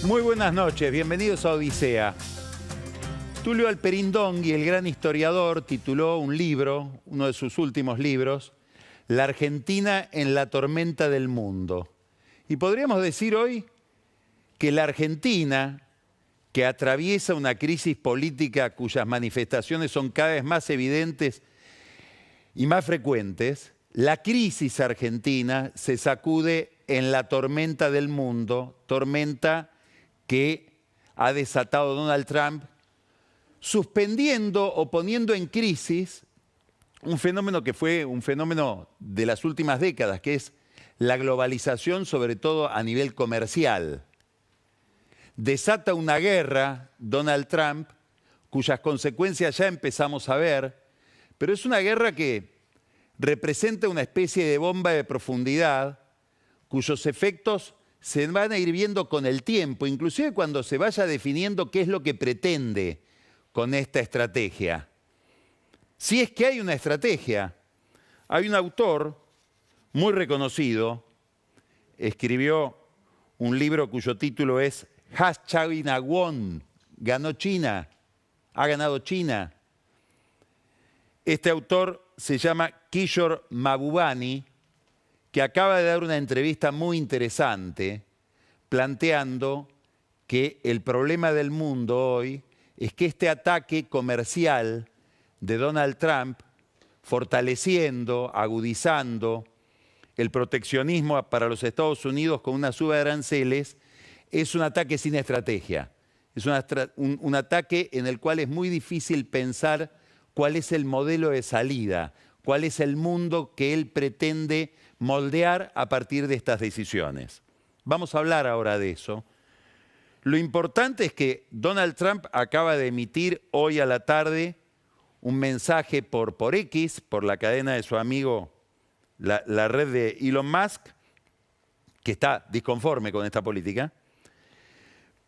Muy buenas noches, bienvenidos a Odisea. Tulio Alperindongui, el gran historiador, tituló un libro, uno de sus últimos libros, La Argentina en la tormenta del mundo. Y podríamos decir hoy que la Argentina, que atraviesa una crisis política cuyas manifestaciones son cada vez más evidentes y más frecuentes, la crisis argentina se sacude en la tormenta del mundo, tormenta que ha desatado Donald Trump, suspendiendo o poniendo en crisis un fenómeno que fue un fenómeno de las últimas décadas, que es la globalización, sobre todo a nivel comercial. Desata una guerra Donald Trump, cuyas consecuencias ya empezamos a ver, pero es una guerra que representa una especie de bomba de profundidad, cuyos efectos se van a ir viendo con el tiempo, inclusive cuando se vaya definiendo qué es lo que pretende con esta estrategia. Si es que hay una estrategia, hay un autor muy reconocido, escribió un libro cuyo título es China Won, ganó China, ha ganado China. Este autor se llama Kishore Mahbubani, que acaba de dar una entrevista muy interesante planteando que el problema del mundo hoy es que este ataque comercial de Donald Trump, fortaleciendo, agudizando el proteccionismo para los Estados Unidos con una suba de aranceles, es un ataque sin estrategia. Es un ataque en el cual es muy difícil pensar cuál es el modelo de salida, cuál es el mundo que él pretende moldear a partir de estas decisiones. Vamos a hablar ahora de eso. Lo importante es que Donald Trump acaba de emitir hoy a la tarde un mensaje por X, por la cadena de su amigo, la red de Elon Musk, que está disconforme con esta política,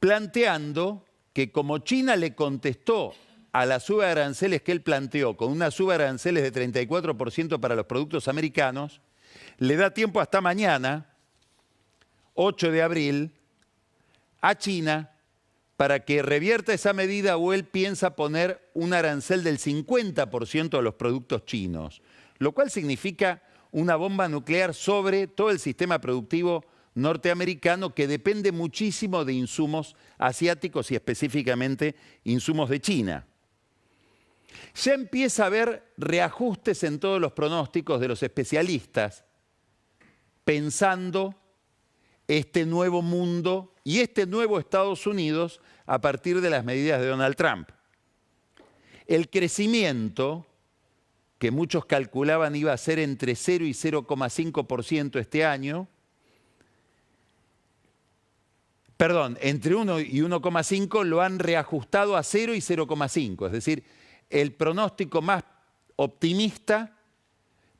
planteando que como China le contestó a la suba de aranceles que él planteó, con una suba de aranceles de 34% para los productos americanos, le da tiempo hasta mañana, 8 de abril, a China para que revierta esa medida o él piensa poner un arancel del 50% a los productos chinos, lo cual significa una bomba nuclear sobre todo el sistema productivo norteamericano que depende muchísimo de insumos asiáticos y específicamente insumos de China. Ya empieza a haber reajustes en todos los pronósticos de los especialistas, pensando este nuevo mundo y este nuevo Estados Unidos a partir de las medidas de Donald Trump. El crecimiento, que muchos calculaban iba a ser entre 0 y 0,5% este año, entre 1 y 1,5 lo han reajustado a 0 y 0,5, es decir, el pronóstico más optimista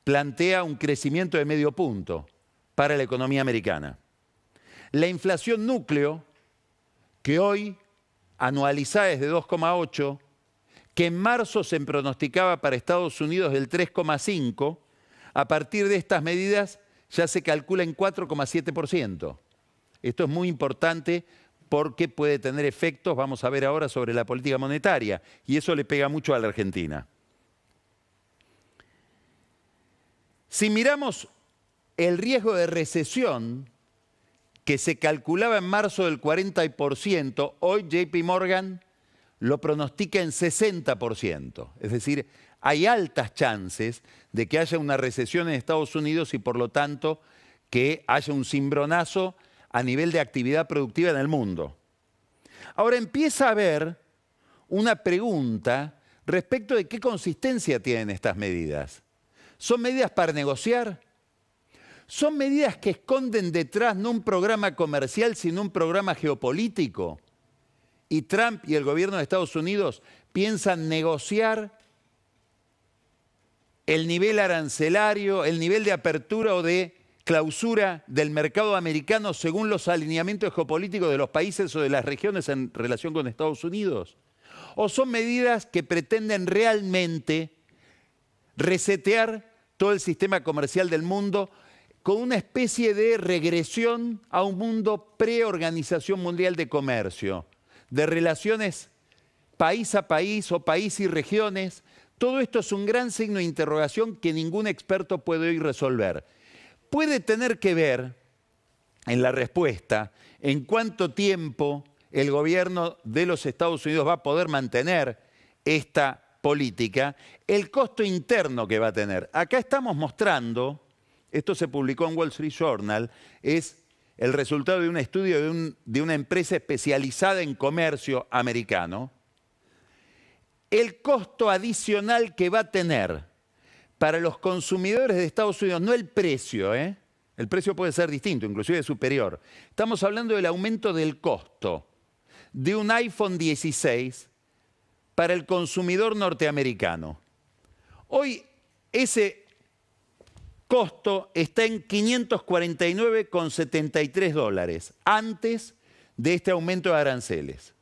plantea un crecimiento de medio punto para la economía americana. La inflación núcleo, que hoy anualizada es de 2,8, que en marzo se pronosticaba para Estados Unidos del 3,5, a partir de estas medidas ya se calcula en 4,7%. Esto es muy importante porque puede tener efectos, vamos a ver ahora, sobre la política monetaria, y eso le pega mucho a la Argentina. Si miramos el riesgo de recesión, que se calculaba en marzo del 40%, hoy JP Morgan lo pronostica en 60%. Es decir, hay altas chances de que haya una recesión en Estados Unidos y por lo tanto que haya un cimbronazo a nivel de actividad productiva en el mundo. Ahora empieza a haber una pregunta respecto de qué consistencia tienen estas medidas. ¿Son medidas para negociar? ¿Son medidas que esconden detrás no un programa comercial, sino un programa geopolítico? Y Trump y el gobierno de Estados Unidos piensan negociar el nivel arancelario, el nivel de apertura o de clausura del mercado americano según los alineamientos geopolíticos de los países o de las regiones en relación con Estados Unidos? ¿O son medidas que pretenden realmente resetear todo el sistema comercial del mundo con una especie de regresión a un mundo pre-Organización Mundial de Comercio, de relaciones país a país o país y regiones. Todo esto es un gran signo de interrogación que ningún experto puede hoy resolver. Puede tener que ver, en la respuesta, en cuánto tiempo el gobierno de los Estados Unidos va a poder mantener esta política, el costo interno que va a tener. Acá estamos mostrando, esto se publicó en Wall Street Journal, es el resultado de un estudio de una empresa especializada en comercio americano, el costo adicional que va a tener para los consumidores de Estados Unidos, no el precio, el precio puede ser distinto, inclusive superior. Estamos hablando del aumento del costo de un iPhone 16 para el consumidor norteamericano. Hoy ese costo está en $549,73 antes de este aumento de aranceles.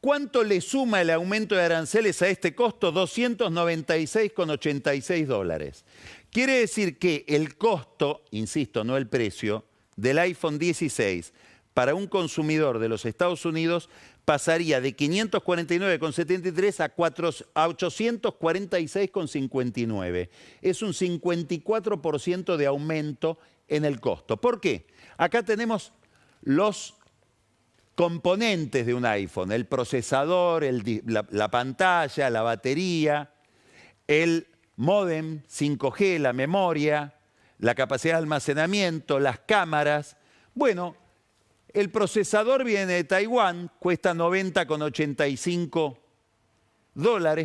¿Cuánto le suma el aumento de aranceles a este costo? $296,86. Quiere decir que el costo, insisto, no el precio, del iPhone 16 para un consumidor de los Estados Unidos pasaría de 549,73 a 846,59. Es un 54% de aumento en el costo. ¿Por qué? Acá tenemos los componentes de un iPhone, el procesador, la pantalla, la batería, el módem 5G, la memoria, la capacidad de almacenamiento, las cámaras. Bueno, el procesador viene de Taiwán, cuesta $90,85,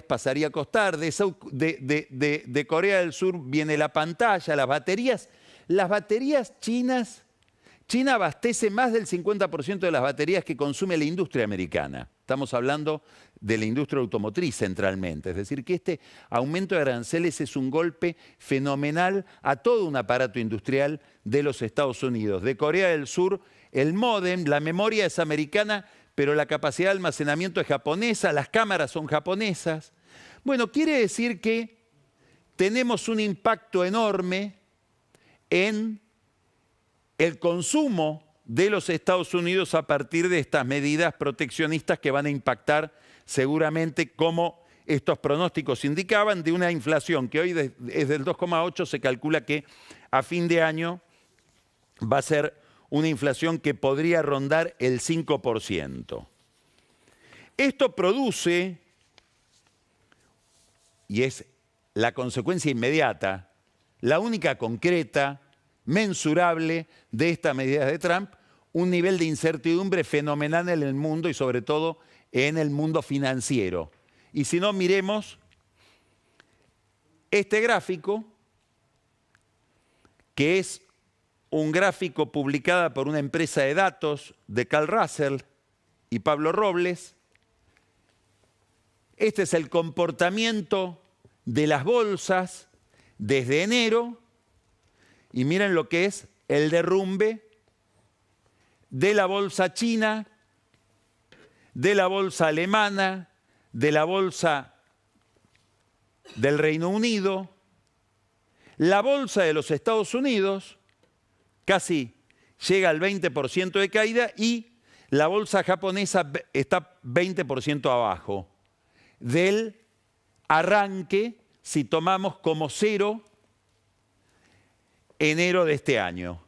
pasaría a costar. De Corea del Sur viene la pantalla, las baterías. Las baterías chinas, China abastece más del 50% de las baterías que consume la industria americana. Estamos hablando de la industria automotriz centralmente. Es decir, que este aumento de aranceles es un golpe fenomenal a todo un aparato industrial de los Estados Unidos. De Corea del Sur, el módem, la memoria es americana, pero la capacidad de almacenamiento es japonesa, las cámaras son japonesas. Bueno, quiere decir que tenemos un impacto enorme en el consumo de los Estados Unidos a partir de estas medidas proteccionistas que van a impactar seguramente, como estos pronósticos indicaban, de una inflación que hoy es del 2,8, se calcula que a fin de año va a ser una inflación que podría rondar el 5%. Esto produce, y es la consecuencia inmediata, la única concreta, mensurable de estas medidas de Trump, un nivel de incertidumbre fenomenal en el mundo y sobre todo en el mundo financiero. Y si no, miremos este gráfico, que es un gráfico publicado por una empresa de datos de Carl Russell y Pablo Robles. Este es el comportamiento de las bolsas desde enero. Y miren lo que es el derrumbe de la bolsa china, de la bolsa alemana, de la bolsa del Reino Unido, la bolsa de los Estados Unidos casi llega al 20% de caída y la bolsa japonesa está 20% abajo del arranque, si tomamos como cero enero de este año.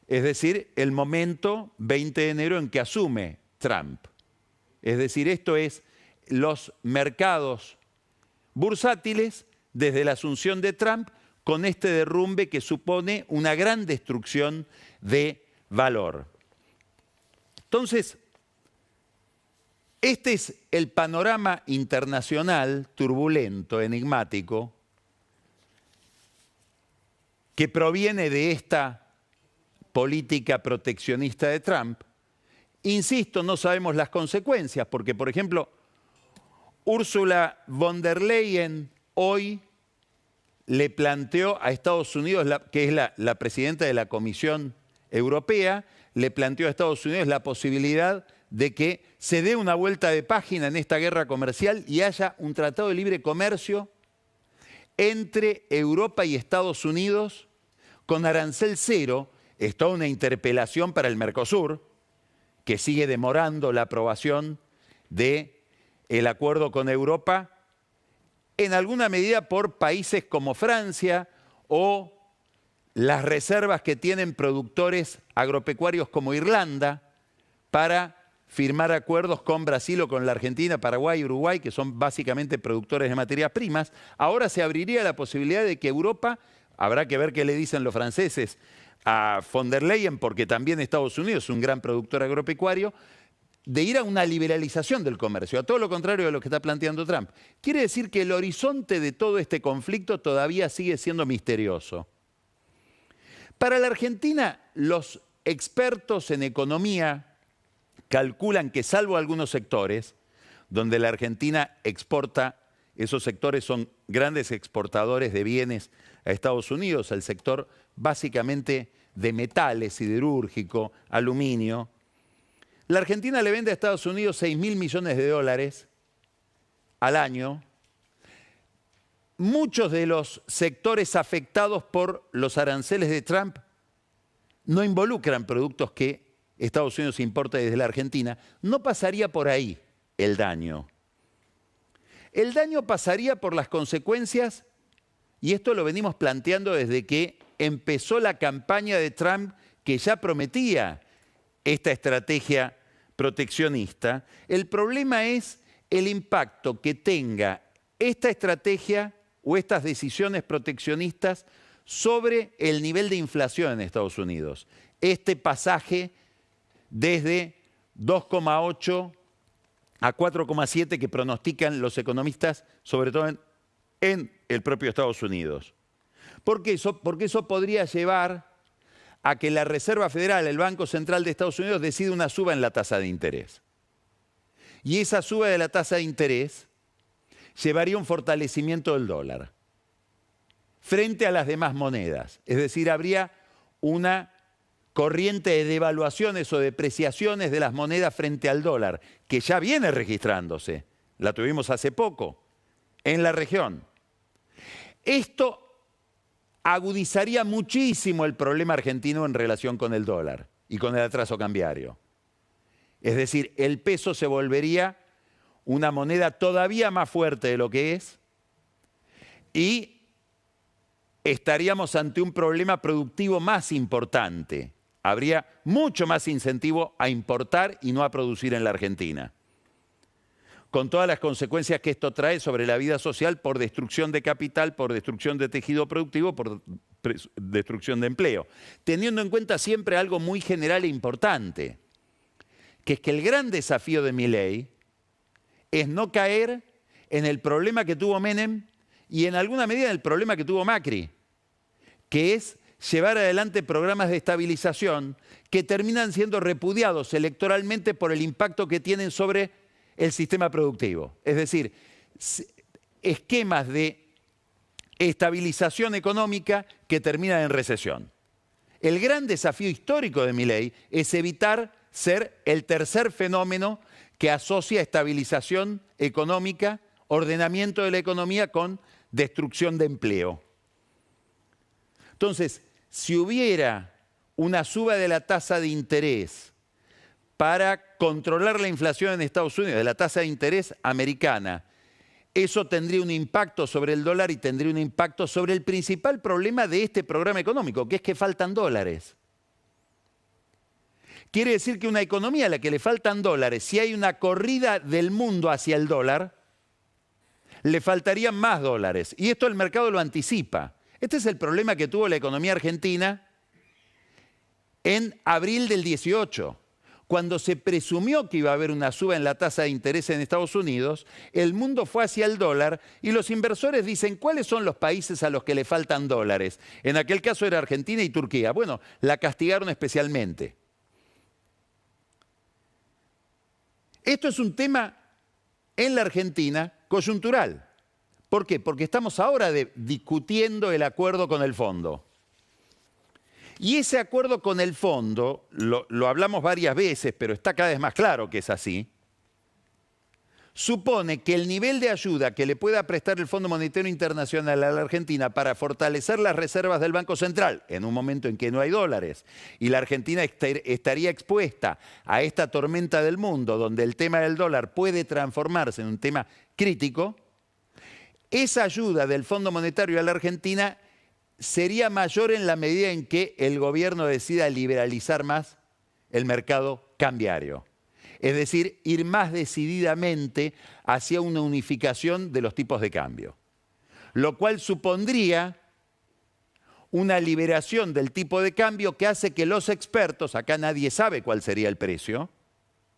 Es decir, el momento 20 de enero en que asume Trump. Es decir, esto es los mercados bursátiles desde la asunción de Trump con este derrumbe que supone una gran destrucción de valor. Entonces, este es el panorama internacional turbulento, enigmático, que proviene de esta política proteccionista de Trump. Insisto, no sabemos las consecuencias, porque, por ejemplo, Ursula von der Leyen hoy le planteó a Estados Unidos, que es la presidenta de la Comisión Europea, le planteó a Estados Unidos la posibilidad de que se dé una vuelta de página en esta guerra comercial y haya un tratado de libre comercio entre Europa y Estados Unidos con arancel cero. Es toda una interpelación para el Mercosur, que sigue demorando la aprobación del acuerdo con Europa, en alguna medida por países como Francia o las reservas que tienen productores agropecuarios como Irlanda para firmar acuerdos con Brasil o con la Argentina, Paraguay y Uruguay, que son básicamente productores de materias primas. Ahora se abriría la posibilidad de que Europa, habrá que ver qué le dicen los franceses a von der Leyen, porque también Estados Unidos es un gran productor agropecuario, de ir a una liberalización del comercio, a todo lo contrario de lo que está planteando Trump. Quiere decir que el horizonte de todo este conflicto todavía sigue siendo misterioso. Para la Argentina, los expertos en economía calculan que, salvo algunos sectores, donde la Argentina exporta, esos sectores son grandes exportadores de bienes a Estados Unidos, el sector básicamente de metales, siderúrgico, aluminio. La Argentina le vende a Estados Unidos 6.000 millones de dólares al año. Muchos de los sectores afectados por los aranceles de Trump no involucran productos que Estados Unidos importa desde la Argentina. No pasaría por ahí el daño. El daño pasaría por las consecuencias, y esto lo venimos planteando desde que empezó la campaña de Trump, que ya prometía esta estrategia proteccionista. El problema es el impacto que tenga esta estrategia o estas decisiones proteccionistas sobre el nivel de inflación en Estados Unidos. Este pasaje desde 2,8 a 4,7 que pronostican los economistas, sobre todo en el propio Estados Unidos. ¿Por qué eso? Porque eso podría llevar a que la Reserva Federal, el Banco Central de Estados Unidos, decida una suba en la tasa de interés. Y esa suba de la tasa de interés llevaría a un fortalecimiento del dólar frente a las demás monedas. Es decir, habría una corriente de devaluaciones o depreciaciones de las monedas frente al dólar, que ya viene registrándose. La tuvimos hace poco en la región. Esto agudizaría muchísimo el problema argentino en relación con el dólar y con el atraso cambiario. Es decir, el peso se volvería una moneda todavía más fuerte de lo que es y estaríamos ante un problema productivo más importante. Habría mucho más incentivo a importar y no a producir en la Argentina, con todas las consecuencias que esto trae sobre la vida social por destrucción de capital, por destrucción de tejido productivo, por destrucción de empleo. Teniendo en cuenta siempre algo muy general e importante, que es que el gran desafío de Milei es no caer en el problema que tuvo Menem y en alguna medida en el problema que tuvo Macri, que es llevar adelante programas de estabilización que terminan siendo repudiados electoralmente por el impacto que tienen sobre el sistema productivo. Es decir, esquemas de estabilización económica que terminan en recesión. El gran desafío histórico de Milei es evitar ser el tercer fenómeno que asocia estabilización económica, ordenamiento de la economía con destrucción de empleo. Entonces, si hubiera una suba de la tasa de interés para controlar la inflación en Estados Unidos, de la tasa de interés americana, eso tendría un impacto sobre el dólar y tendría un impacto sobre el principal problema de este programa económico, que es que faltan dólares. Quiere decir que una economía a la que le faltan dólares, si hay una corrida del mundo hacia el dólar, le faltarían más dólares. Y esto el mercado lo anticipa. Este es el problema que tuvo la economía argentina en abril del 18. Cuando se presumió que iba a haber una suba en la tasa de interés en Estados Unidos, el mundo fue hacia el dólar y los inversores dicen, ¿cuáles son los países a los que le faltan dólares? En aquel caso era Argentina y Turquía. Bueno, la castigaron especialmente. Esto es un tema en la Argentina coyuntural. ¿Por qué? Porque estamos ahora discutiendo el acuerdo con el fondo. Y ese acuerdo con el fondo, lo hablamos varias veces, pero está cada vez más claro que es así, supone que el nivel de ayuda que le pueda prestar el Fondo Monetario Internacional a la Argentina para fortalecer las reservas del Banco Central, en un momento en que no hay dólares, y la Argentina estaría expuesta a esta tormenta del mundo, donde el tema del dólar puede transformarse en un tema crítico, esa ayuda del Fondo Monetario a la Argentina sería mayor en la medida en que el gobierno decida liberalizar más el mercado cambiario. Es decir, ir más decididamente hacia una unificación de los tipos de cambio. Lo cual supondría una liberación del tipo de cambio que hace que los expertos, acá nadie sabe cuál sería el precio,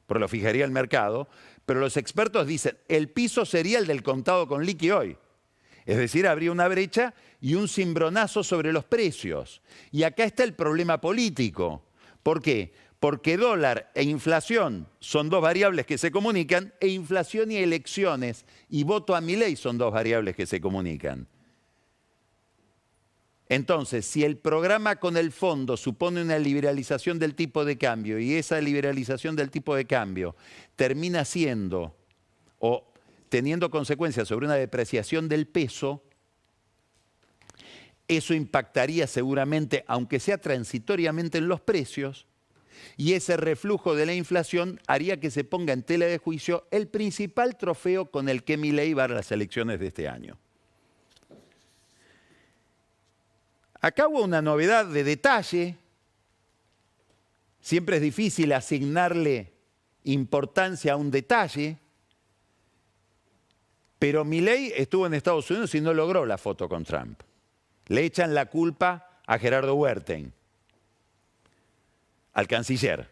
pero lo fijaría el mercado, pero los expertos dicen, el piso sería el del contado con liqui hoy. Es decir, habría una brecha y un cimbronazo sobre los precios. Y acá está el problema político. ¿Por qué? Porque dólar e inflación son dos variables que se comunican, e inflación y elecciones y voto a Milei son dos variables que se comunican. Entonces, si el programa con el fondo supone una liberalización del tipo de cambio y esa liberalización del tipo de cambio termina siendo o teniendo consecuencias sobre una depreciación del peso, eso impactaría seguramente, aunque sea transitoriamente, en los precios, y ese reflujo de la inflación haría que se ponga en tela de juicio el principal trofeo con el que Milei va a las elecciones de este año. Acá hubo una novedad de detalle. Siempre es difícil asignarle importancia a un detalle, pero Milei estuvo en Estados Unidos y no logró la foto con Trump. Le echan la culpa a Gerardo Huerten, al canciller,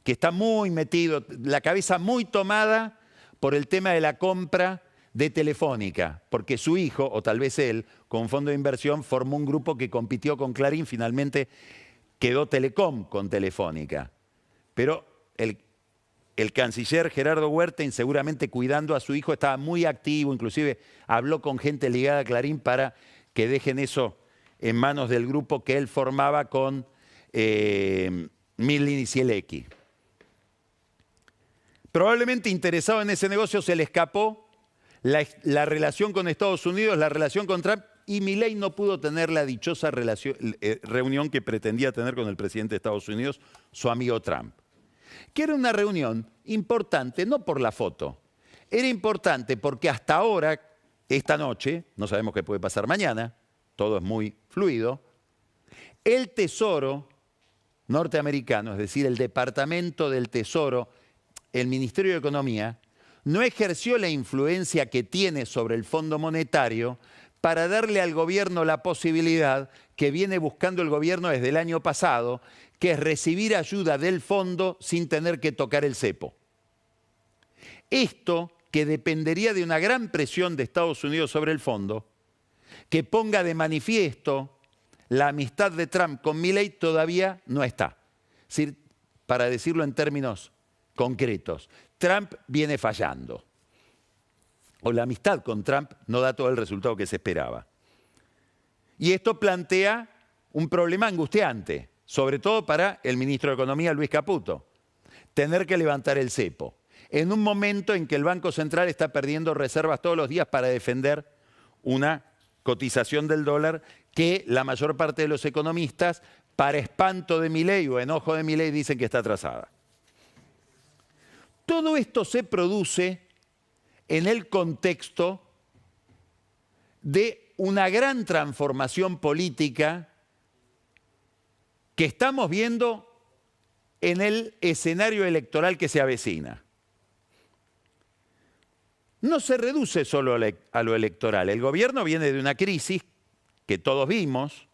que está muy metido, la cabeza muy tomada por el tema de la compra de Telefónica, porque su hijo, o tal vez él, con un fondo de inversión, formó un grupo que compitió con Clarín, finalmente quedó Telecom con Telefónica. Pero el canciller Gerardo Huerten, seguramente cuidando a su hijo, estaba muy activo, inclusive habló con gente ligada a Clarín para que dejen eso en manos del grupo que él formaba con Milling y Sielecki. Probablemente interesado en ese negocio se le escapó la relación con Estados Unidos, la relación con Trump, y Milei no pudo tener la dichosa reunión que pretendía tener con el presidente de Estados Unidos, su amigo Trump. Que era una reunión importante, no por la foto, era importante porque hasta ahora, esta noche, no sabemos qué puede pasar mañana, todo es muy fluido, el Tesoro norteamericano, es decir, el Departamento del Tesoro, el Ministerio de Economía, no ejerció la influencia que tiene sobre el Fondo Monetario para darle al gobierno la posibilidad que viene buscando el gobierno desde el año pasado, que es recibir ayuda del fondo sin tener que tocar el cepo. Esto, que dependería de una gran presión de Estados Unidos sobre el fondo, que ponga de manifiesto la amistad de Trump con Milei, todavía no está. Es decir, para decirlo en términos concretos, Trump viene fallando. O la amistad con Trump no da todo el resultado que se esperaba. Y esto plantea un problema angustiante, sobre todo para el ministro de Economía, Luis Caputo, tener que levantar el cepo, en un momento en que el Banco Central está perdiendo reservas todos los días para defender una cotización del dólar que la mayor parte de los economistas, para espanto de Milei o enojo de Milei, dicen que está atrasada. Todo esto se produce en el contexto de una gran transformación política que estamos viendo en el escenario electoral que se avecina. No se reduce solo a lo electoral. El gobierno viene de una crisis que todos vimos,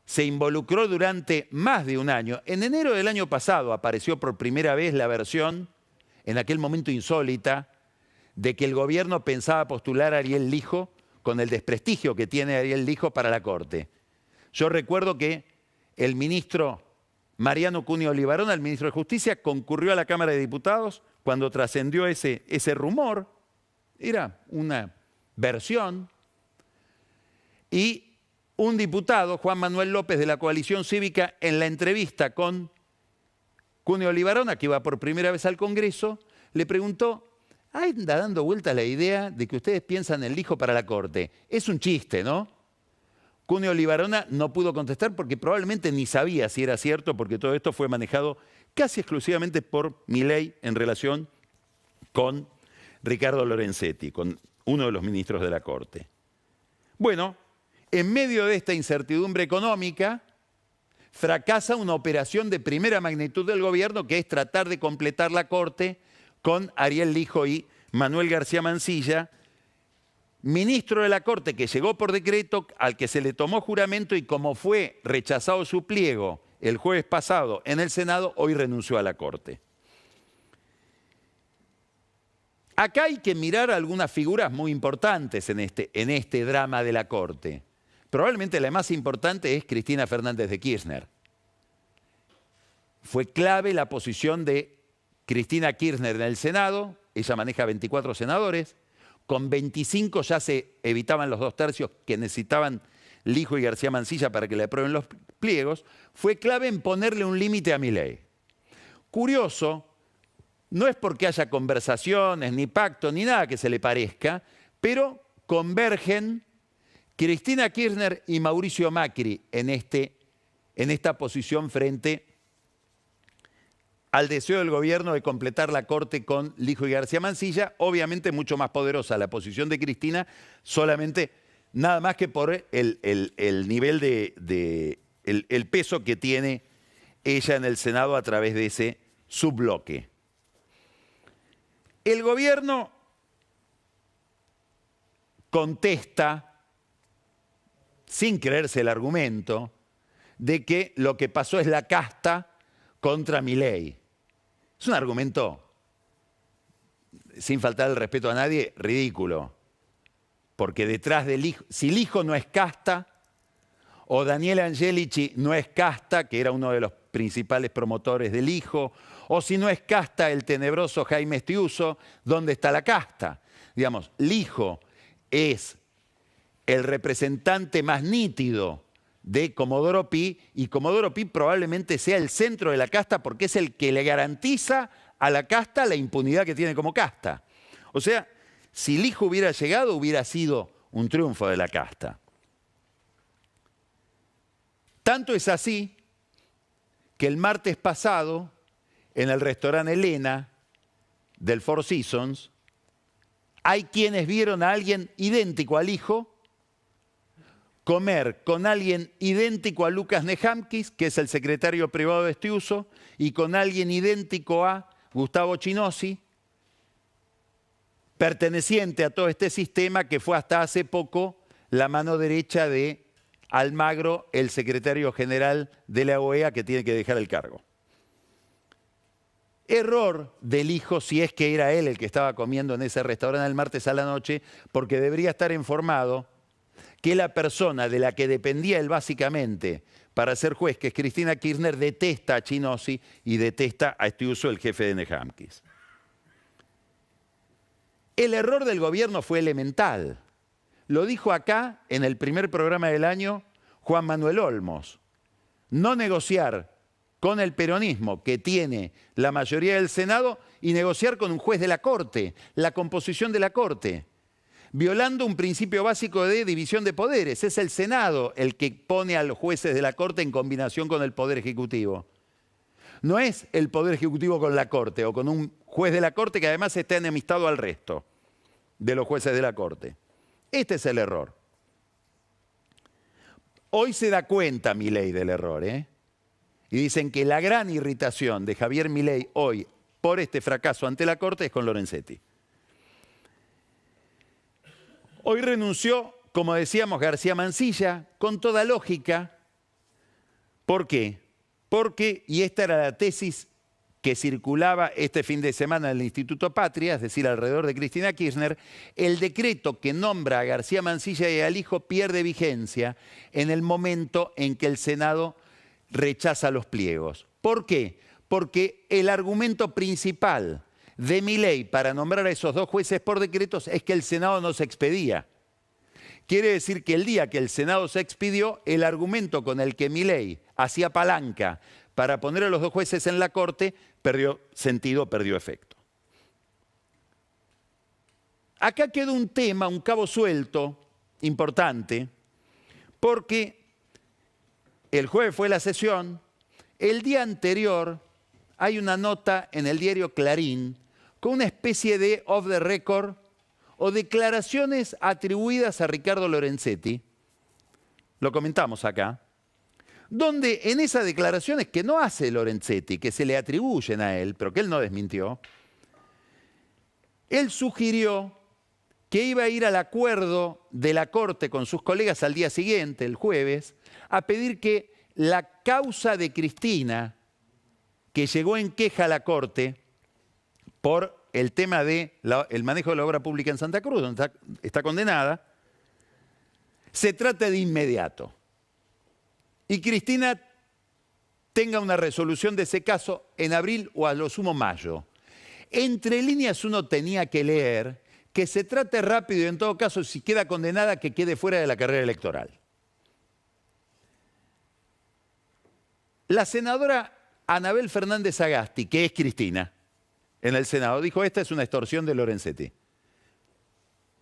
se involucró durante más de un año. En enero del año pasado apareció por primera vez la versión, en aquel momento insólita, de que el gobierno pensaba postular a Ariel Lijo con el desprestigio que tiene Ariel Lijo para la Corte. Yo recuerdo que el ministro Mariano Cunio Olivarona, el ministro de Justicia, concurrió a la Cámara de Diputados cuando trascendió ese rumor. Era una versión. Y un diputado, Juan Manuel López, de la Coalición Cívica, en la entrevista con Cunio Olivarona, que iba por primera vez al Congreso, le preguntó anda dando vuelta la idea de que ustedes piensan en Lijo para la corte. Es un chiste, ¿no? Cuneo Libarona no pudo contestar porque probablemente ni sabía si era cierto, porque todo esto fue manejado casi exclusivamente por Milei en relación con Ricardo Lorenzetti, con uno de los ministros de la Corte. Bueno, en medio de esta incertidumbre económica, fracasa una operación de primera magnitud del gobierno, que es tratar de completar la Corte con Ariel Lijo y Manuel García Mansilla, ministro de la Corte que llegó por decreto, al que se le tomó juramento y como fue rechazado su pliego el jueves pasado en el Senado, hoy renunció a la Corte. Acá hay que mirar algunas figuras muy importantes en este drama de la Corte. Probablemente la más importante es Cristina Fernández de Kirchner. Fue clave la posición de Cristina Kirchner en el Senado. Ella maneja 24 senadores. Con 25 ya se evitaban los 2/3 que necesitaban Lijo y García Mansilla para que le aprueben los pliegos. Fue clave en ponerle un límite a Milei. Curioso, no es porque haya conversaciones, ni pacto, ni nada que se le parezca, pero convergen Cristina Kirchner y Mauricio Macri en esta posición frente al deseo del gobierno de completar la Corte con Lijo y García Mansilla. Obviamente mucho más poderosa la posición de Cristina, solamente nada más que por el nivel el peso que tiene ella en el Senado a través de ese subbloque. El gobierno contesta, sin creerse el argumento, de que lo que pasó es la casta contra Milei. Es un argumento, sin faltar el respeto a nadie, ridículo. Porque detrás de Lijo, si Lijo no es casta, o Daniel Angelici no es casta, que era uno de los principales promotores del Lijo, o si no es casta el tenebroso Jaime Estiuso, ¿dónde está la casta? Digamos, Lijo es el representante más nítido de Comodoro Pi, y Comodoro Pi probablemente sea el centro de la casta porque es el que le garantiza a la casta la impunidad que tiene como casta. O sea, si Lijo hubiera llegado, hubiera sido un triunfo de la casta. Tanto es así que el martes pasado, en el restaurante Elena del Four Seasons, hay quienes vieron a alguien idéntico al Lijo comer con alguien idéntico a Lucas Nehamkis, que es el secretario privado de Estiuso, y con alguien idéntico a Gustavo Chinosi, perteneciente a todo este sistema que fue hasta hace poco la mano derecha de Almagro, el secretario general de la OEA, que tiene que dejar el cargo. Error del Lijo, si es que era él el que estaba comiendo en ese restaurante el martes a la noche, porque debería estar informado que la persona de la que dependía él básicamente para ser juez, que es Cristina Kirchner, detesta a Chinosi y detesta a Estiuso, el jefe de Nehamkis. El error del gobierno fue elemental. Lo dijo acá, en el primer programa del año, Juan Manuel Olmos. No negociar con el peronismo, que tiene la mayoría del Senado, y negociar con un juez de la Corte, la composición de la Corte, violando un principio básico de división de poderes. Es el Senado el que pone a los jueces de la Corte en combinación con el Poder Ejecutivo. No es el Poder Ejecutivo con la Corte o con un juez de la Corte que además está enemistado al resto de los jueces de la Corte. Este es el error. Hoy se da cuenta Milei del error, ¿eh? Y dicen que la gran irritación de Javier Milei hoy por este fracaso ante la Corte es con Lorenzetti. Hoy renunció, como decíamos, García Mansilla, con toda lógica. ¿Por qué? Porque, y esta era la tesis que circulaba este fin de semana en el Instituto Patria, es decir, alrededor de Cristina Kirchner, el decreto que nombra a García Mansilla y al Lijo pierde vigencia en el momento en que el Senado rechaza los pliegos. ¿Por qué? Porque el argumento principal de Milei para nombrar a esos dos jueces por decretos es que el Senado no se expedía. Quiere decir que el día que el Senado se expidió, el argumento con el que Milei hacía palanca para poner a los dos jueces en la Corte perdió sentido, perdió efecto. acá queda un tema, un cabo suelto, importante, porque el jueves fue la sesión, el día anterior hay una nota en el diario Clarín con una especie de off the record o declaraciones atribuidas a Ricardo Lorenzetti, lo comentamos acá, donde en esas declaraciones que no hace Lorenzetti, que se le atribuyen a él, pero que él no desmintió, él sugirió que iba a ir al acuerdo de la Corte con sus colegas al día siguiente, el jueves, a pedir que la causa de Cristina, que llegó en queja a la Corte por el tema del manejo de la obra pública en Santa Cruz, donde está condenada, se trate de inmediato. Y Cristina tenga una resolución de ese caso en abril o a lo sumo mayo. Entre líneas uno tenía que leer que se trate rápido y en todo caso, si queda condenada, que quede fuera de la carrera electoral. La senadora Anabel Fernández Sagasti, que es Cristina, en el Senado, dijo: esta es una extorsión de Lorenzetti,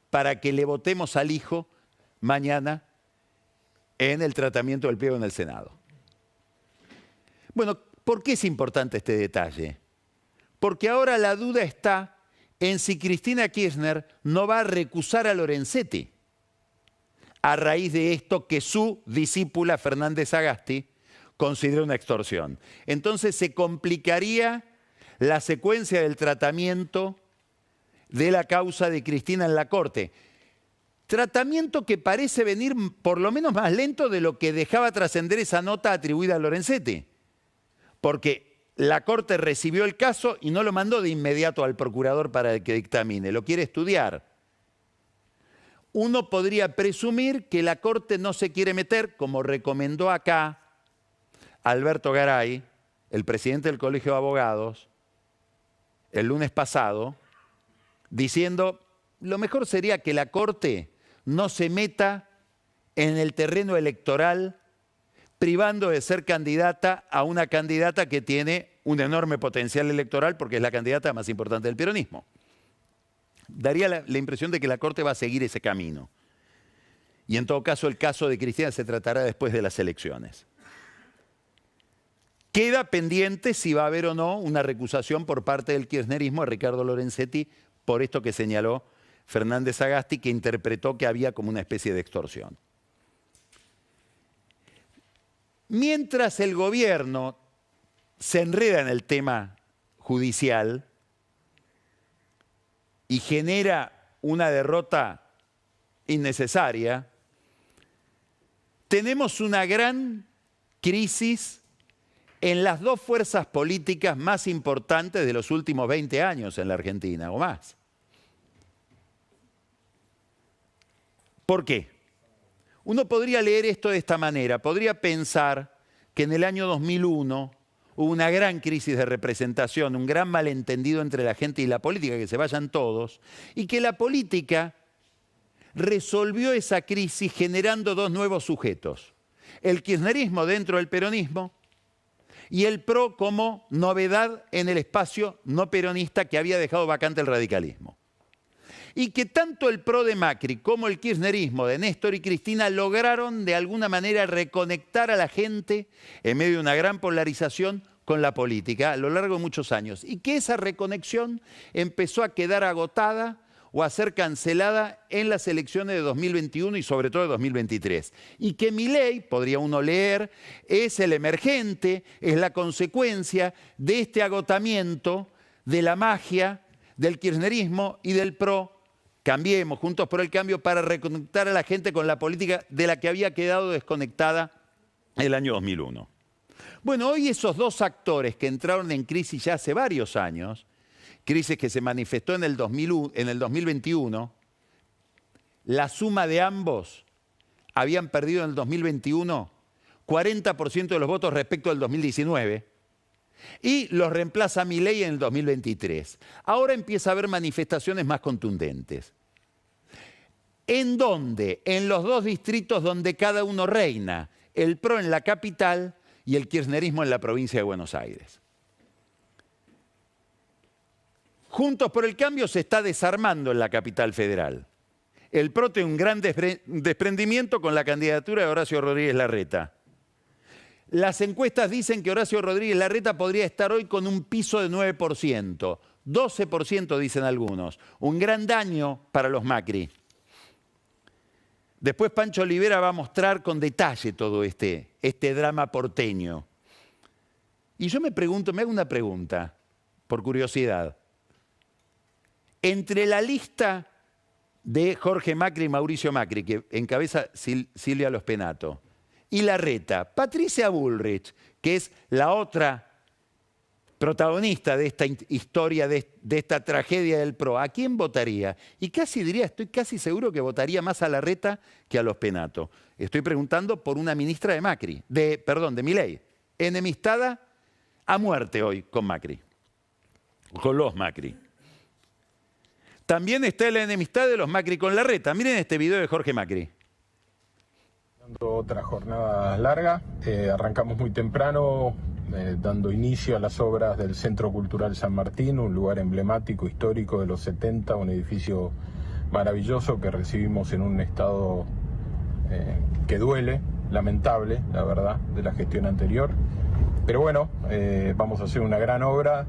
para que le votemos al hijo mañana en el tratamiento del pliego en el Senado. Bueno, ¿por qué es importante este detalle? Porque ahora la duda está en si Cristina Kirchner no va a recusar a Lorenzetti a raíz de esto que su discípula Fernández Sagasti considera una extorsión. Entonces se complicaría la secuencia del tratamiento de la causa de Cristina en la Corte. Tratamiento que parece venir por lo menos más lento de lo que dejaba trascender esa nota atribuida a Lorenzetti. Porque la Corte recibió el caso y no lo mandó de inmediato al procurador para que dictamine, lo quiere estudiar. Uno podría presumir que la Corte no se quiere meter, como recomendó acá Alberto Garay, el presidente del Colegio de Abogados, el lunes pasado, diciendo: lo mejor sería que la Corte no se meta en el terreno electoral privando de ser candidata a una candidata que tiene un enorme potencial electoral porque es la candidata más importante del peronismo. Daría la impresión de que la Corte va a seguir ese camino. Y en todo caso, el caso de Cristina se tratará después de las elecciones. Queda pendiente si va a haber o no una recusación por parte del kirchnerismo a Ricardo Lorenzetti por esto que señaló Fernández Sagasti, que interpretó que había como una especie de extorsión. Mientras el gobierno se enreda en el tema judicial y genera una derrota innecesaria, tenemos una gran crisis en las dos fuerzas políticas más importantes de los últimos 20 años en la Argentina, o más. ¿Por qué? Uno podría leer esto de esta manera, podría pensar que en el año 2001 hubo una gran crisis de representación, un gran malentendido entre la gente y la política, que se vayan todos, y que la política resolvió esa crisis generando dos nuevos sujetos: el kirchnerismo dentro del peronismo y el PRO como novedad en el espacio no peronista que había dejado vacante el radicalismo. Y que tanto el PRO de Macri como el kirchnerismo de Néstor y Cristina lograron de alguna manera reconectar a la gente en medio de una gran polarización con la política a lo largo de muchos años. Y que esa reconexión empezó a quedar agotada o a ser cancelada en las elecciones de 2021 y sobre todo de 2023. Y que Milei, podría uno leer, es el emergente, es la consecuencia de este agotamiento de la magia del kirchnerismo y del PRO. Cambiemos, Juntos por el Cambio, para reconectar a la gente con la política de la que había quedado desconectada el año 2001. Bueno, hoy esos dos actores que entraron en crisis ya hace varios años, crisis que se manifestó en el 2021, la suma de ambos habían perdido en el 2021 40% de los votos respecto al 2019 y los reemplaza Milei en el 2023. Ahora empieza a haber manifestaciones más contundentes. ¿En dónde? En los dos distritos donde cada uno reina, el PRO en la capital y el kirchnerismo en la provincia de Buenos Aires. Juntos por el Cambio se está desarmando en la capital federal. El PRO tiene un gran desprendimiento con la candidatura de Horacio Rodríguez Larreta. Las encuestas dicen que Horacio Rodríguez Larreta podría estar hoy con un piso de 9%, 12% dicen algunos. Un gran daño para los Macri. Después Pancho Olivera va a mostrar con detalle todo este drama porteño. Y yo me hago una pregunta, por curiosidad. Entre la lista de Jorge Macri y Mauricio Macri, que encabeza Silvia Los Penato, y Larreta, Patricia Bullrich, que es la otra protagonista de esta historia, de esta tragedia del PRO, ¿a quién votaría? Y estoy casi seguro que votaría más a Larreta que a Los Penato. Estoy preguntando por una ministra de Milei, enemistada a muerte hoy con Macri, con los Macri. También está la enemistad de los Macri con Larreta. Miren este video de Jorge Macri. Otra jornada larga, arrancamos muy temprano, dando inicio a las obras del Centro Cultural San Martín, un lugar emblemático, histórico de los 70, un edificio maravilloso que recibimos en un estado que duele, lamentable, la verdad, de la gestión anterior. Pero bueno, vamos a hacer una gran obra.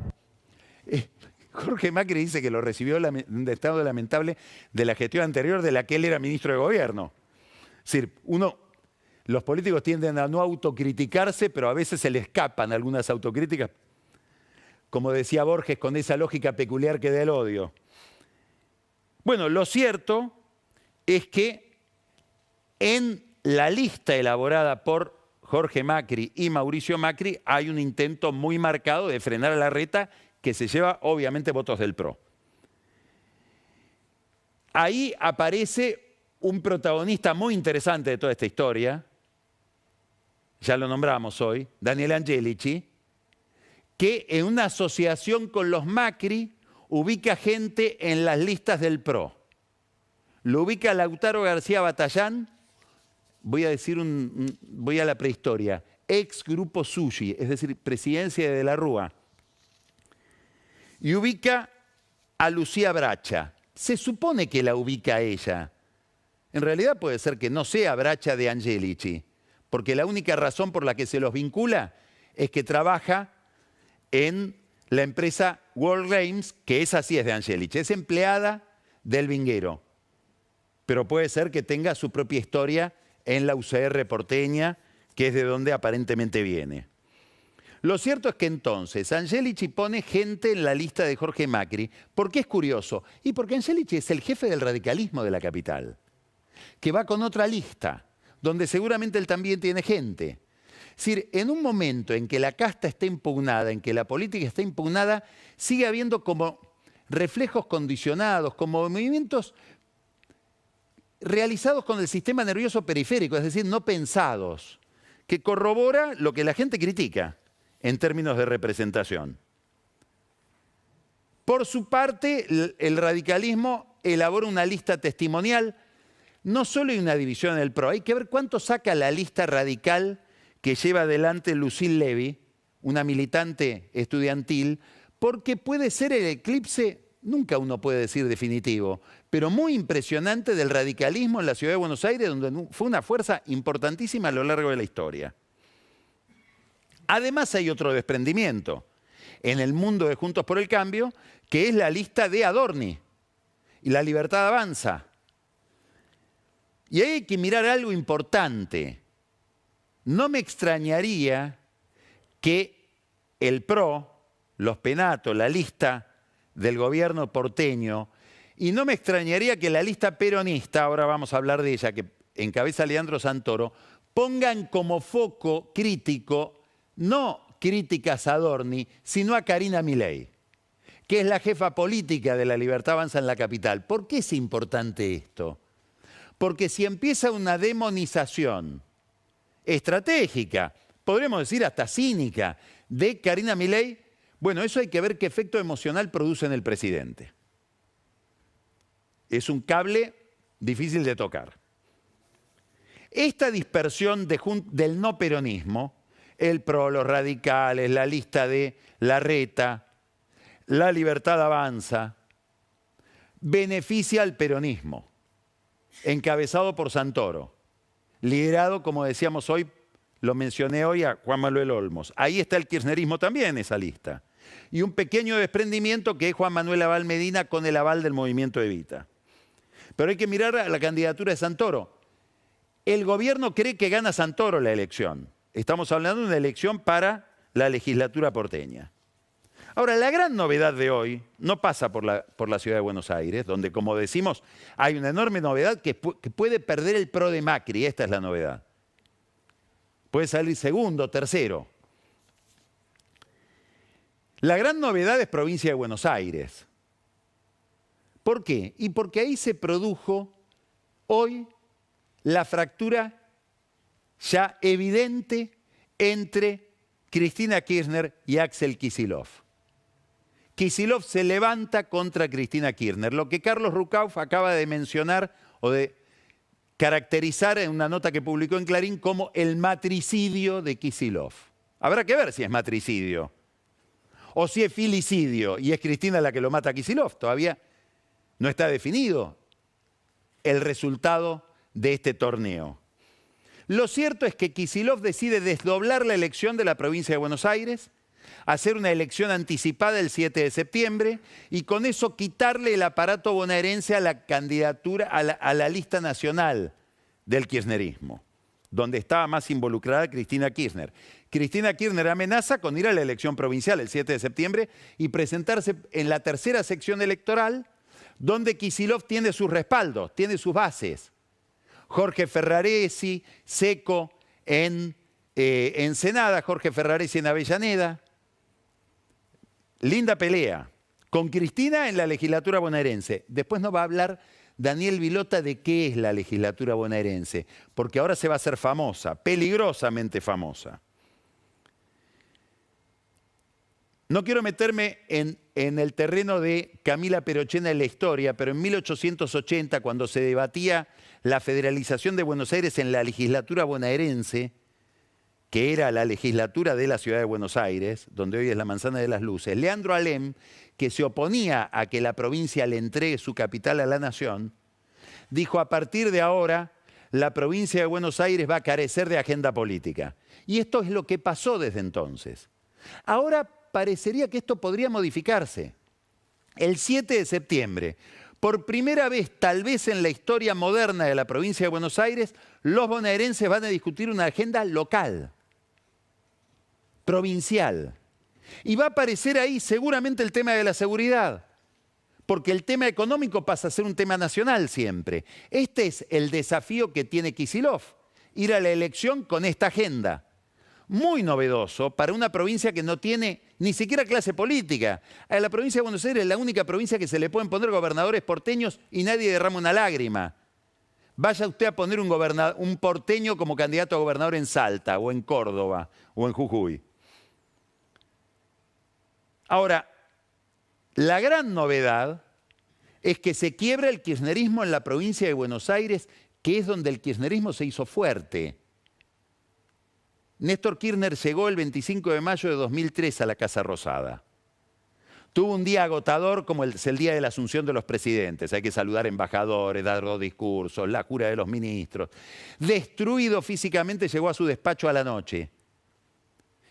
Jorge Macri dice que lo recibió en un estado lamentable de la gestión anterior de la que él era ministro de gobierno. Es decir, los políticos tienden a no autocriticarse, pero a veces se le escapan algunas autocríticas, como decía Borges, con esa lógica peculiar que da el odio. Bueno, lo cierto es que en la lista elaborada por Jorge Macri y Mauricio Macri hay un intento muy marcado de frenar a Larreta, que se lleva obviamente votos del PRO. Ahí aparece un protagonista muy interesante de toda esta historia, ya lo nombramos hoy, Daniel Angelici, que en una asociación con los Macri ubica gente en las listas del PRO. Lo ubica Lautaro García Batallán, voy a la prehistoria, ex Grupo Sushi, es decir, presidencia de la Rúa. Y ubica a Lucía Bracha. Se supone que la ubica a ella. En realidad puede ser que no sea Bracha de Angelici, porque la única razón por la que se los vincula es que trabaja en la empresa World Games, que esa sí es de Angelici, es empleada del vinguero. Pero puede ser que tenga su propia historia en la UCR porteña, que es de donde aparentemente viene. Lo cierto es que entonces Angelici pone gente en la lista de Jorge Macri. ¿Por qué es curioso? Y porque Angelici es el jefe del radicalismo de la capital, que va con otra lista, donde seguramente él también tiene gente. Es decir, en un momento en que la casta está impugnada, en que la política está impugnada, sigue habiendo como reflejos condicionados, como movimientos realizados con el sistema nervioso periférico, es decir, no pensados, que corrobora lo que la gente critica en términos de representación. Por su parte, el radicalismo elabora una lista testimonial. No solo hay una división en el PRO, hay que ver cuánto saca la lista radical que lleva adelante Lucille Levy, una militante estudiantil, porque puede ser el eclipse, nunca uno puede decir definitivo, pero muy impresionante del radicalismo en la ciudad de Buenos Aires, donde fue una fuerza importantísima a lo largo de la historia. Además hay otro desprendimiento en el mundo de Juntos por el Cambio, que es la lista de Adorni y La Libertad Avanza. Y ahí hay que mirar algo importante. No me extrañaría que el PRO, los Penato, la lista del gobierno porteño, y no me extrañaría que la lista peronista, ahora vamos a hablar de ella, que encabeza Leandro Santoro, pongan como foco crítico no críticas a Adorni, sino a Karina Milei, que es la jefa política de La Libertad Avanza en la capital. ¿Por qué es importante esto? Porque si empieza una demonización estratégica, podríamos decir hasta cínica, de Karina Milei, bueno, eso hay que ver qué efecto emocional produce en el presidente. Es un cable difícil de tocar. Esta dispersión del no peronismo, el PRO, los radicales, la lista de Larreta, La Libertad Avanza, beneficia al peronismo, encabezado por Santoro, liderado, como decíamos hoy, lo mencioné hoy, a Juan Manuel Olmos. Ahí está el kirchnerismo también en esa lista. Y un pequeño desprendimiento que es Juan Manuel Aval Medina con el aval del movimiento Evita. Pero hay que mirar a la candidatura de Santoro. El gobierno cree que gana Santoro la elección. Estamos hablando de una elección para la legislatura porteña. Ahora, la gran novedad de hoy no pasa por la ciudad de Buenos Aires, donde, como decimos, hay una enorme novedad que puede perder el PRO de Macri. Esta es la novedad. Puede salir segundo, tercero. La gran novedad es provincia de Buenos Aires. ¿Por qué? Y porque ahí se produjo hoy la fractura ya evidente entre Cristina Kirchner y Axel Kicillof. Kicillof se levanta contra Cristina Kirchner, lo que Carlos Rucauf acaba de mencionar o de caracterizar en una nota que publicó en Clarín como el matricidio de Kicillof. Habrá que ver si es matricidio o si es filicidio y es Cristina la que lo mata a Kicillof. Todavía no está definido el resultado de este torneo. Lo cierto es que Kicillof decide desdoblar la elección de la provincia de Buenos Aires, hacer una elección anticipada el 7 de septiembre y con eso quitarle el aparato bonaerense a la candidatura, a la lista nacional del kirchnerismo, donde estaba más involucrada Cristina Kirchner. Cristina Kirchner amenaza con ir a la elección provincial el 7 de septiembre y presentarse en la tercera sección electoral, donde Kicillof tiene sus respaldos, tiene sus bases. Jorge Ferraresi, Seco en Ensenada, Jorge Ferraresi en Avellaneda. Linda pelea. Con Cristina en la legislatura bonaerense. Después nos va a hablar Daniel Vilota de qué es la legislatura bonaerense, porque ahora se va a hacer famosa, peligrosamente famosa. No quiero meterme en el terreno de Camila Perochena en la historia, pero en 1880, cuando se debatía la federalización de Buenos Aires en la legislatura bonaerense, que era la legislatura de la ciudad de Buenos Aires, donde hoy es la Manzana de las Luces, Leandro Alem, que se oponía a que la provincia le entregue su capital a la nación, dijo: a partir de ahora, la provincia de Buenos Aires va a carecer de agenda política. Y esto es lo que pasó desde entonces. Ahora parecería que esto podría modificarse. El 7 de septiembre, por primera vez tal vez en la historia moderna de la provincia de Buenos Aires, los bonaerenses van a discutir una agenda local, provincial. Y va a aparecer ahí seguramente el tema de la seguridad, porque el tema económico pasa a ser un tema nacional siempre. Este es el desafío que tiene Kicillof, ir a la elección con esta agenda. Muy novedoso para una provincia que no tiene ni siquiera clase política. A la provincia de Buenos Aires es la única provincia que se le pueden poner gobernadores porteños y nadie derrama una lágrima. Vaya usted a poner un porteño como candidato a gobernador en Salta, o en Córdoba, o en Jujuy. Ahora, la gran novedad es que se quiebra el kirchnerismo en la provincia de Buenos Aires, que es donde el kirchnerismo se hizo fuerte. Néstor Kirchner llegó el 25 de mayo de 2003 a la Casa Rosada. Tuvo un día agotador como es el día de la asunción de los presidentes. Hay que saludar embajadores, dar los discursos, la jura de los ministros. Destruido físicamente llegó a su despacho a la noche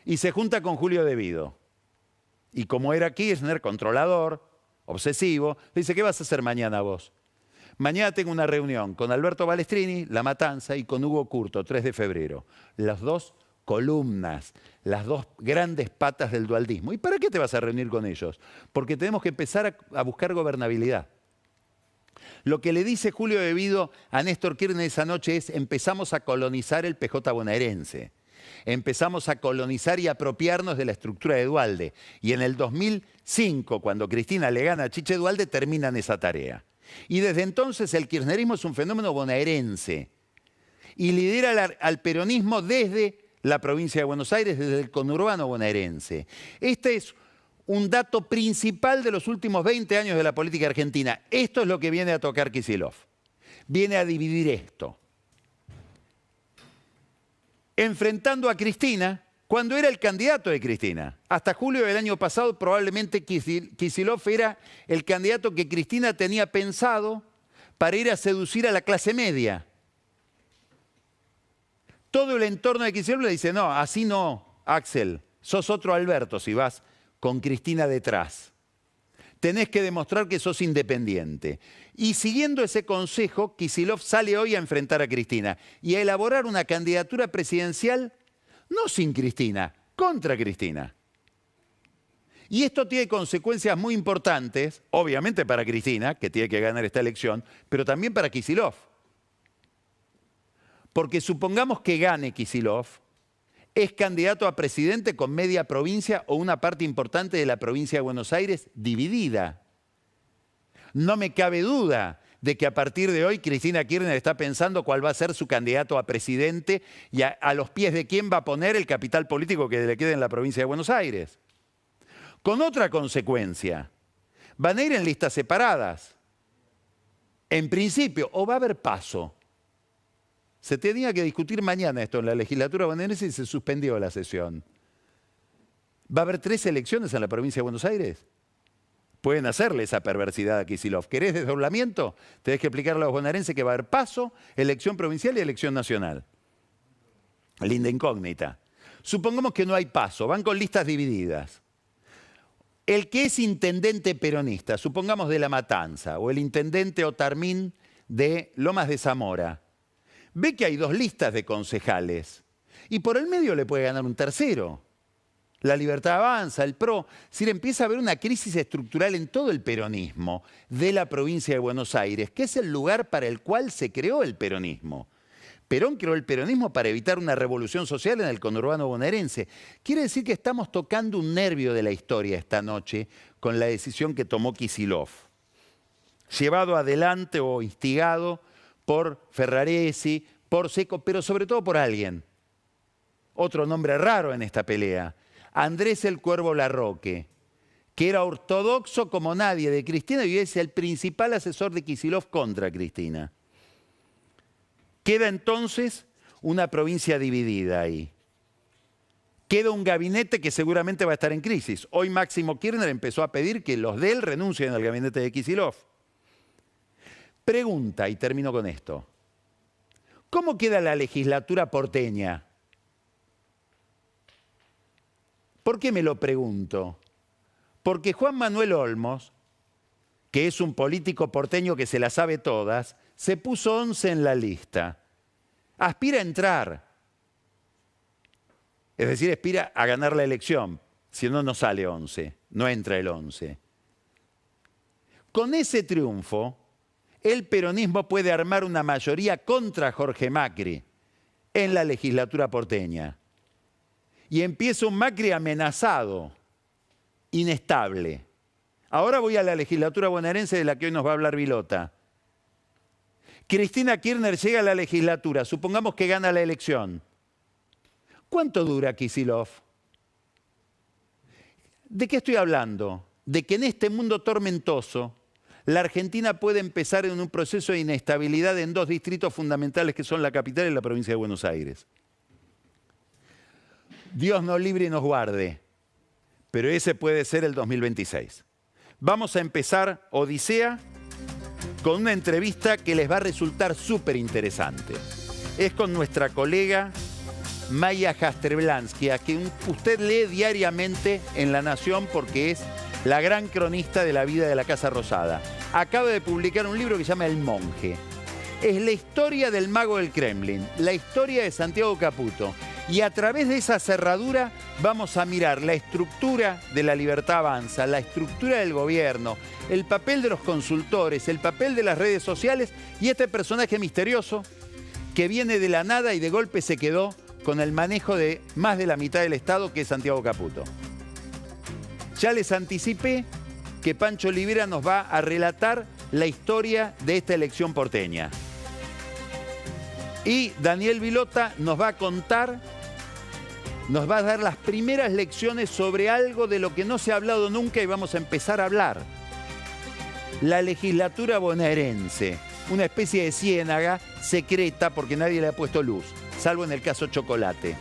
y se junta con Julio De Vido. Y como era Kirchner, controlador, obsesivo, le dice: ¿qué vas a hacer mañana vos? Mañana tengo una reunión con Alberto Balestrini, La Matanza, y con Hugo Curto, 3 de febrero. Las dos columnas, las dos grandes patas del dualdismo. ¿Y para qué te vas a reunir con ellos? Porque tenemos que empezar a buscar gobernabilidad. Lo que le dice Julio De Vido a Néstor Kirchner esa noche es: empezamos a colonizar el PJ bonaerense. Empezamos a colonizar y apropiarnos de la estructura de Duhalde. Y en el 2005, cuando Cristina le gana a Chiche Duhalde, terminan esa tarea. Y desde entonces el kirchnerismo es un fenómeno bonaerense. Y lidera al peronismo desde la provincia de Buenos Aires, desde el conurbano bonaerense. Este es un dato principal de los últimos 20 años de la política argentina. Esto es lo que viene a tocar Kicillof. Viene a dividir esto. Enfrentando a Cristina, cuando era el candidato de Cristina. Hasta julio del año pasado probablemente Kicillof era el candidato que Cristina tenía pensado para ir a seducir a la clase media. Todo el entorno de Kicillof le dice, no, así no, Axel, sos otro Alberto si vas con Cristina detrás. Tenés que demostrar que sos independiente. Y siguiendo ese consejo, Kicillof sale hoy a enfrentar a Cristina y a elaborar una candidatura presidencial no sin Cristina, contra Cristina. Y esto tiene consecuencias muy importantes, obviamente para Cristina, que tiene que ganar esta elección, pero también para Kicillof. Porque supongamos que gane Kicillof, es candidato a presidente con media provincia o una parte importante de la provincia de Buenos Aires dividida. No me cabe duda de que a partir de hoy Cristina Kirchner está pensando cuál va a ser su candidato a presidente y a los pies de quién va a poner el capital político que le quede en la provincia de Buenos Aires. Con otra consecuencia, van a ir en listas separadas. En principio, o va a haber paso. Se tenía que discutir mañana esto en la legislatura bonaerense y se suspendió la sesión. ¿Va a haber 3 elecciones en la provincia de Buenos Aires? Pueden hacerle esa perversidad a Kicillof. ¿Querés desdoblamiento? Tenés que explicarle a los bonaerenses que va a haber paso, elección provincial y elección nacional. Linda incógnita. Supongamos que no hay paso, van con listas divididas. El que es intendente peronista, supongamos de La Matanza, o el intendente Otarmín de Lomas de Zamora, ve que hay 2 listas de concejales y por el medio le puede ganar un tercero. La Libertad Avanza, el PRO. Es decir, empieza a haber una crisis estructural en todo el peronismo de la provincia de Buenos Aires, que es el lugar para el cual se creó el peronismo. Perón creó el peronismo para evitar una revolución social en el conurbano bonaerense. Quiere decir que estamos tocando un nervio de la historia esta noche con la decisión que tomó Kicillof, llevado adelante o instigado por Ferraresi, por Seco, pero sobre todo por alguien. Otro nombre raro en esta pelea. Andrés el Cuervo Larroque, que era ortodoxo como nadie de Cristina y es el principal asesor de Kicillof contra Cristina. Queda entonces una provincia dividida ahí. Queda un gabinete que seguramente va a estar en crisis. Hoy Máximo Kirchner empezó a pedir que los de él renuncien al gabinete de Kicillof. Pregunta, y termino con esto. ¿Cómo queda la legislatura porteña? ¿Por qué me lo pregunto? Porque Juan Manuel Olmos, que es un político porteño que se las sabe todas, se puso 11 en la lista. Aspira a entrar. Es decir, aspira a ganar la elección. Si no, no sale 11. No entra el 11. Con ese triunfo, el peronismo puede armar una mayoría contra Jorge Macri en la legislatura porteña. Y empieza un Macri amenazado, inestable. Ahora voy a la legislatura bonaerense de la que hoy nos va a hablar Vilota. Cristina Kirchner llega a la legislatura, supongamos que gana la elección. ¿Cuánto dura Kicillof? ¿De qué estoy hablando? De que en este mundo tormentoso, la Argentina puede empezar en un proceso de inestabilidad en 2 distritos fundamentales que son la capital y la provincia de Buenos Aires. Dios nos libre y nos guarde, pero ese puede ser el 2026. Vamos a empezar Odisea con una entrevista que les va a resultar súper interesante. Es con nuestra colega Maya Jastrzeblańska, a quien usted lee diariamente en La Nación porque es la gran cronista de la vida de la Casa Rosada. Acaba de publicar un libro que se llama El Monje. Es la historia del mago del Kremlin, la historia de Santiago Caputo. Y a través de esa cerradura vamos a mirar la estructura de la Libertad Avanza, la estructura del gobierno, el papel de los consultores, el papel de las redes sociales y este personaje misterioso que viene de la nada y de golpe se quedó con el manejo de más de la mitad del Estado, que es Santiago Caputo. Ya les anticipé que Pancho Olivera nos va a relatar la historia de esta elección porteña. Y Daniel Vilota nos va a contar, nos va a dar las primeras lecciones sobre algo de lo que no se ha hablado nunca y vamos a empezar a hablar. La legislatura bonaerense, una especie de ciénaga secreta porque nadie le ha puesto luz, salvo en el caso Chocolate.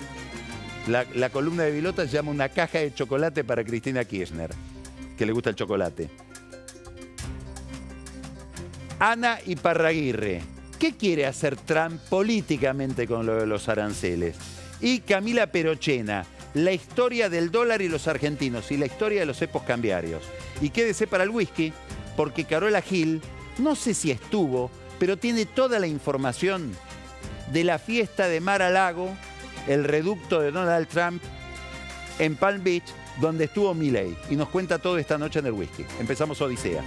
La columna de Vilota se llama Una caja de chocolate para Cristina Kirchner, que le gusta el chocolate. Ana Iparraguirre, ¿qué quiere hacer Trump políticamente con lo de los aranceles? Y Camila Perochena, la historia del dólar y los argentinos y la historia de los cepos cambiarios. Y quédese para el whisky, porque Carola Gil, no sé si estuvo, pero tiene toda la información de la fiesta de Mar-a-Lago, el reducto de Donald Trump, en Palm Beach, donde estuvo Milei. Y nos cuenta todo esta noche en el whisky. Empezamos Odisea.